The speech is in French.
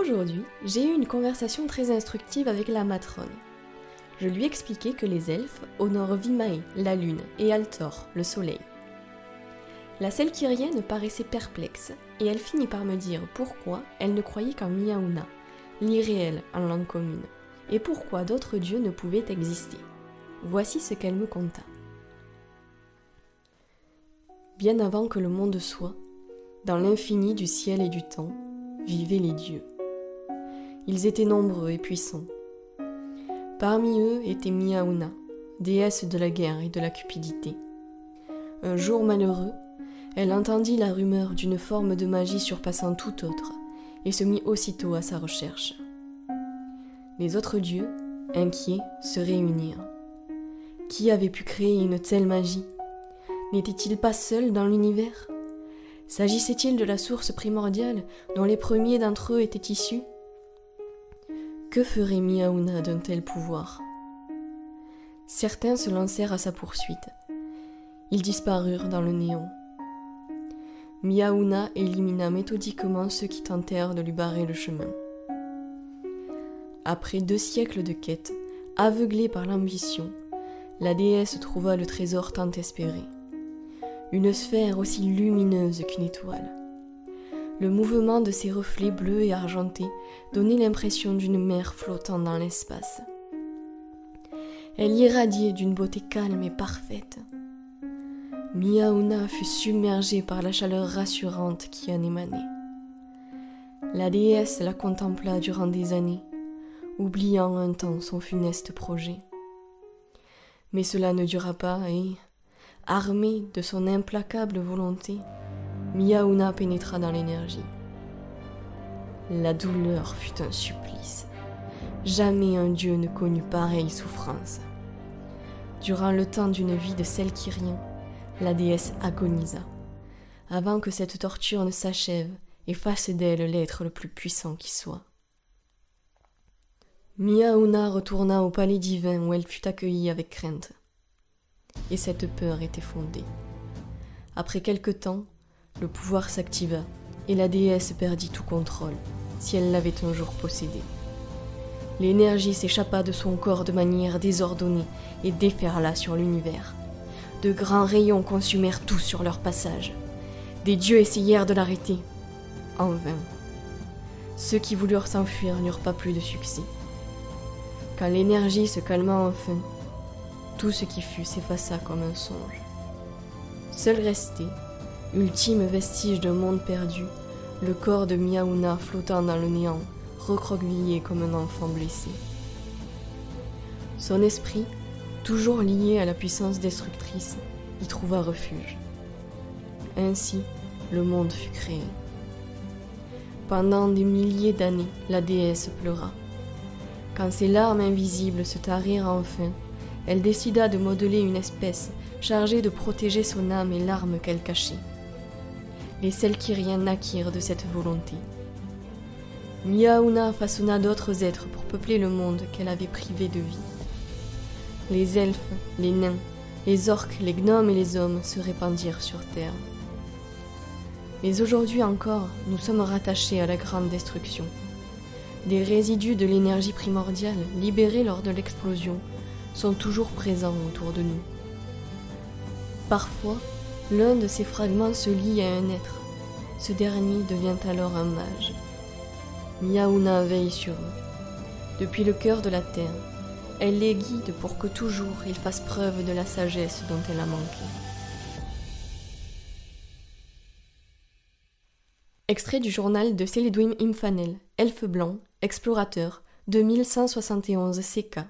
Aujourd'hui, j'ai eu une conversation très instructive avec la matrone. Je lui expliquai que les elfes honorent Vimae, la lune, et Altor, le soleil. La Selkirienne paraissait perplexe, et elle finit par me dire pourquoi elle ne croyait qu'en Miaouna, l'irréel en langue commune, et pourquoi d'autres dieux ne pouvaient exister. Voici ce qu'elle me conta. Bien avant que le monde soit, dans l'infini du ciel et du temps, vivaient les dieux. Ils étaient nombreux et puissants. Parmi eux était Miaouna, déesse de la guerre et de la cupidité. Un jour malheureux, elle entendit la rumeur d'une forme de magie surpassant toute autre, et se mit aussitôt à sa recherche. Les autres dieux, inquiets, se réunirent. Qui avait pu créer une telle magie ? N'était-il pas seul dans l'univers ? S'agissait-il de la source primordiale dont les premiers d'entre eux étaient issus ? Que ferait Miaouna d'un tel pouvoir ? Certains se lancèrent à sa poursuite. Ils disparurent dans le néant. Miaouna élimina méthodiquement ceux qui tentèrent de lui barrer le chemin. Après 2 siècles de quête, aveuglée par l'ambition, la déesse trouva le trésor tant espéré. Une sphère aussi lumineuse qu'une étoile. Le mouvement de ses reflets bleus et argentés donnait l'impression d'une mer flottant dans l'espace. Elle irradiait d'une beauté calme et parfaite. Miaouna fut submergée par la chaleur rassurante qui en émanait. La déesse la contempla durant des années, oubliant un temps son funeste projet. Mais cela ne dura pas et, armée de son implacable volonté, Miaouna pénétra dans l'énergie. La douleur fut un supplice. Jamais un dieu ne connut pareille souffrance. Durant le temps d'une vie de Selkirien, la déesse agonisa, avant que cette torture ne s'achève et fasse d'elle l'être le plus puissant qui soit. Miaouna retourna au palais divin où elle fut accueillie avec crainte. Et cette peur était fondée. Après quelque temps, le pouvoir s'activa et la déesse perdit tout contrôle, si elle l'avait un jour possédé. L'énergie s'échappa de son corps de manière désordonnée et déferla sur l'univers. De grands rayons consumèrent tout sur leur passage. Des dieux essayèrent de l'arrêter. En vain. Ceux qui voulurent s'enfuir n'eurent pas plus de succès. Quand l'énergie se calma enfin, tout ce qui fut s'effaça comme un songe. Seul restait, ultime vestige d'un monde perdu, le corps de Miaouna flottant dans le néant, recroquevillé comme un enfant blessé. Son esprit, toujours lié à la puissance destructrice, y trouva refuge. Ainsi, le monde fut créé. Pendant des milliers d'années, la déesse pleura. Quand ses larmes invisibles se tarirent enfin, elle décida de modeler une espèce chargée de protéger son âme et l'âme qu'elle cachait. Les Selkiriens naquirent de cette volonté. Miaouna façonna d'autres êtres pour peupler le monde qu'elle avait privé de vie. Les elfes, les nains, les orques, les gnomes et les hommes se répandirent sur terre. Mais aujourd'hui encore, nous sommes rattachés à la grande destruction. Des résidus de l'énergie primordiale libérés lors de l'explosion sont toujours présents autour de nous. Parfois, l'un de ces fragments se lie à un être. Ce dernier devient alors un mage. Miaouna veille sur eux. Depuis le cœur de la terre, elle les guide pour que toujours ils fassent preuve de la sagesse dont elle a manqué. Extrait du journal de Celedwim Imfanel, elfe blanc, explorateur, 2171 CK.